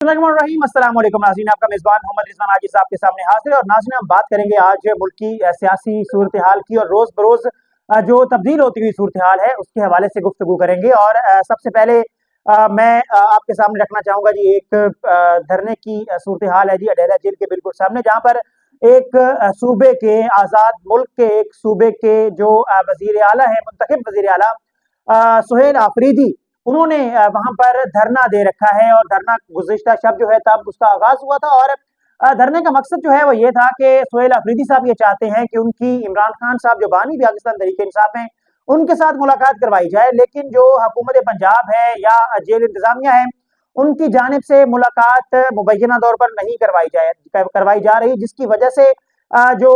रहीम अस्सलाम वालेकुम नाज़रीन, आपका मेज़बान मोहम्मद रिजवान आज आपके सामने हाजिर है। और नाज़रीन, हम बात करेंगे आज मुल्क की सियासी सूरत हाल की और रोज़ बरोज़ जो तब्दील होती हुई सूरत हाल है उसके हवाले से गुफ्तगू करेंगे। और सबसे पहले मैं आपके सामने रखना चाहूँगा जी एक धरने की सूरत हाल है जी अडेला जेल के बिल्कुल सामने, जहाँ पर एक सूबे के आज़ाद मुल्क के एक सूबे के जो वज़ीर आला है, मुंतखब वज़ीर आला सुहेल आफरीदी, उन्होंने वहां पर धरना दे रखा है। और धरना गुज़िश्ता शब जो है तब उसका आगाज हुआ था। और धरने का मकसद जो है वो ये था कि सुहेल अफरीदी साहब ये चाहते हैं कि उनकी इमरान खान साहब जो बानी पाकिस्तान तहरीक इंसाफ हैं उनके साथ मुलाकात करवाई जाए, लेकिन जो हुकूमत पंजाब है या जेल इंतजामिया है उनकी जानिब से मुलाकात मुबैना तौर पर नहीं करवाई जा रही, जिसकी वजह से जो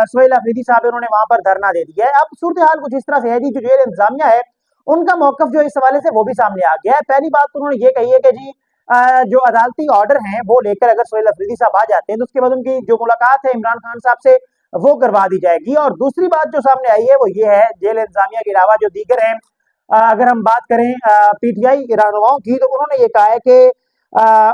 सुहेल अफरीदी साहब है उन्होंने वहां पर धरना दे दिया है। अब सूरत हाल कुछ इस तरह से है जी, जो जेल इंतजामिया है उनका मौकफ जो इस हवाले से वो भी सामने आ गया है। पहली बात तो उन्होंने ये कही है कि जी जो अदालती ऑर्डर हैं वो लेकर अगर सुहेल अफरीदी साहब आ जाते हैं तो उसके बाद उनकी जो मुलाकात है इमरान खान साहब से वो करवा दी जाएगी। और दूसरी बात जो सामने आई है वो ये है, जेल इंतजामिया के अलावा जो दीगर हैं, अगर हम बात करें पीटीआई रहनुमाओं की, तो उन्होंने ये कहा है कि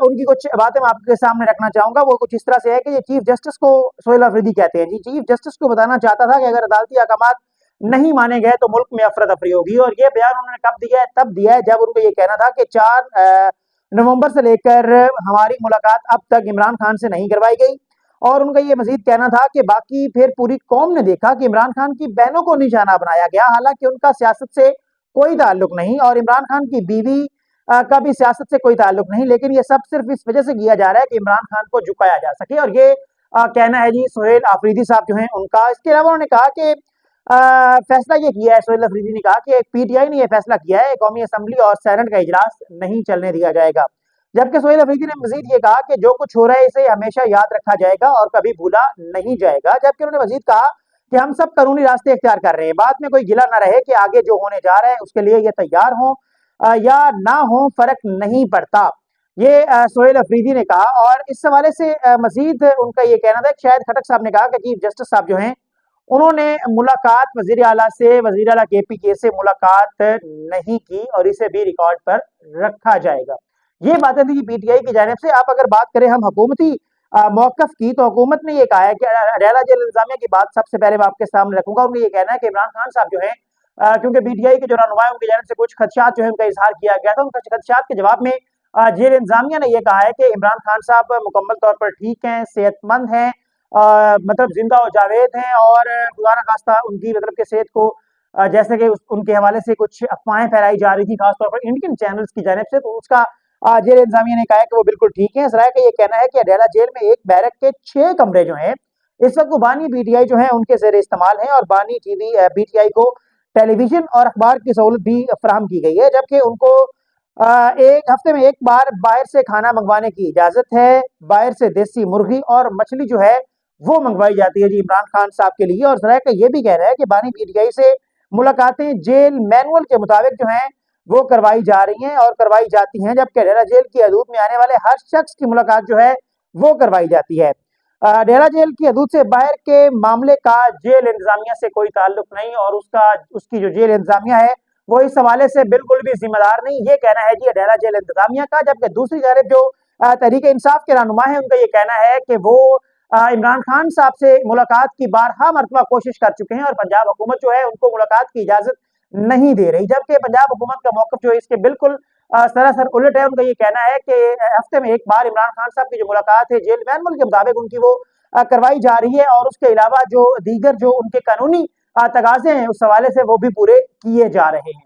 उनकी कुछ बातें मैं आपके सामने रखना चाहूंगा। वो कुछ इस तरह से है कि ये चीफ जस्टिस को सुहेल अफरीदी कहते हैं जी, चीफ जस्टिस को बताना चाहता था कि अगर अदालती अहकाम नहीं माने गए तो मुल्क में अफरा तफरी होगी। और ये बयान उन्होंने कब दिया है? तब दिया है जब उनको ये कहना था कि 4 नवंबर से लेकर हमारी मुलाकात अब तक इमरान खान से नहीं करवाई गई। और उनका ये मजीद कहना था कि बाकी फिर पूरी कौम ने देखा कि इमरान खान की बहनों को निशाना बनाया गया, हालांकि उनका सियासत से कोई ताल्लुक नहीं और इमरान खान की बीवी का भी सियासत से कोई ताल्लुक नहीं, लेकिन ये सब सिर्फ इस वजह से किया जा रहा है कि इमरान खान को झुकाया जा सके। और ये कहना है जी सुहेल आफरीदी साहब जो हैं उनका। इसके अलावा उन्होंने कहा कि फैसला ये किया है, सुहेल अफरीदी ने कहा कि पीटीआई ने यह फैसला किया है कौमी असम्बली और सेनेट का इजलास नहीं चलने दिया जाएगा। जबकि सुहेल अफरीदी ने मजीद ये कहा कि जो कुछ हो रहा है इसे हमेशा याद रखा जाएगा और कभी भूला नहीं जाएगा। जबकि उन्होंने मजीद कहा कि हम सब कानूनी रास्ते इख्तियार कर रहे हैं, बाद में कोई गिला ना रहे कि आगे जो होने जा रहा है उसके लिए ये तैयार हो या ना हो, फर्क नहीं पड़ता, ये सुहेल अफरीदी ने कहा। और इस हवाले से मजीद उनका ये कहना था कि शायद खटक साहब ने कहा कि चीफ जस्टिस साहब जो हैं उन्होंने मुलाकात वजीर आला से, वजीर आला केपीके से मुलाकात नहीं की और इसे भी रिकॉर्ड पर रखा जाएगा। ये बातें थी पीटीआई की जानिब से। आप अगर बात करें हम हुकूमती मौकफ की, तो हुकूमत ने ये कहा है कि अडेला जेल इंतजामिया की बात सबसे पहले मैं आपके सामने रखूंगा। उनका ये कहना है कि इमरान खान साहब जो है, क्योंकि पीटीआई के जो रहनुमा उनकी जानिब से कुछ खदशात जो है उनका इजहार किया गया था, उन खदशात के जवाब में जेल इंतजामिया ने यह कहा है कि इमरान खान साहब मुकम्मल तौर पर ठीक हैं, सेहतमंद हैं, मतलब जिंदा और जावेद हैं। और खुदा न खास्ता उनकी मतलब के सेहत को जैसे कि उनके हवाले से कुछ अफवाहें फैलाई जा रही थी खासतौर पर इंडियन चैनल्स की जानिब से, तो उसका जेल इंतजामिया ने कहा है कि वो बिल्कुल ठीक है। इसराइल का ये कहना है कि अडेला जेल में एक बैरक के 6 कमरे जो हैं इस वक्त वो बानी पीटीआई जो है उनके जेर इस्तेमाल हैं और बानी टीवी पीटीआई को टेलीविजन और अखबार की सहूलत भी फराहम की गई है। जबकि उनको एक हफ्ते में एक बार बाहर से खाना मंगवाने की इजाजत है। बाहर से देसी मुर्गी और मछली जो है वो मंगवाई जाती है जी इमरान खान साहब के लिए। और जरा का ये भी कह रहा है कि बानी पीटीआई से मुलाकातें जेल मैनुअल के मुताबिक जो हैं वो करवाई जा रही हैं और करवाई जाती हैं, जबकि अडेला जेल की हदूद में आने वाले हर शख्स की मुलाकात जो है वो करवाई जाती है। अडेला जेल की हदूद से बाहर के मामले का जेल इंतजामिया से कोई ताल्लुक नहीं और उसकी जो जेल इंतजामिया है वो इस हवाले से बिल्कुल भी जिम्मेदार नहीं, ये कहना है जी अडेला जेल इंतजामिया का। जबकि दूसरी जानब जो तहरीक इंसाफ के रहनुमा है उनका ये कहना है कि वो इमरान खान साहब से मुलाकात की बारहा मरतबा कोशिश कर चुके हैं और पंजाब हुकूमत जो है उनको मुलाकात की इजाजत नहीं दे रही। जबकि पंजाब हुकूमत का मौकफ जो है इसके बिल्कुल सरासर उलट है। उनका ये कहना है कि हफ्ते में एक बार इमरान खान साहब की जो मुलाकात है जेल मैनुअल के मुताबिक उनकी वो करवाई जा रही है और उसके अलावा जो दीगर जो उनके कानूनी तकाजे हैं उस हवाले से वो भी पूरे किए जा रहे हैं।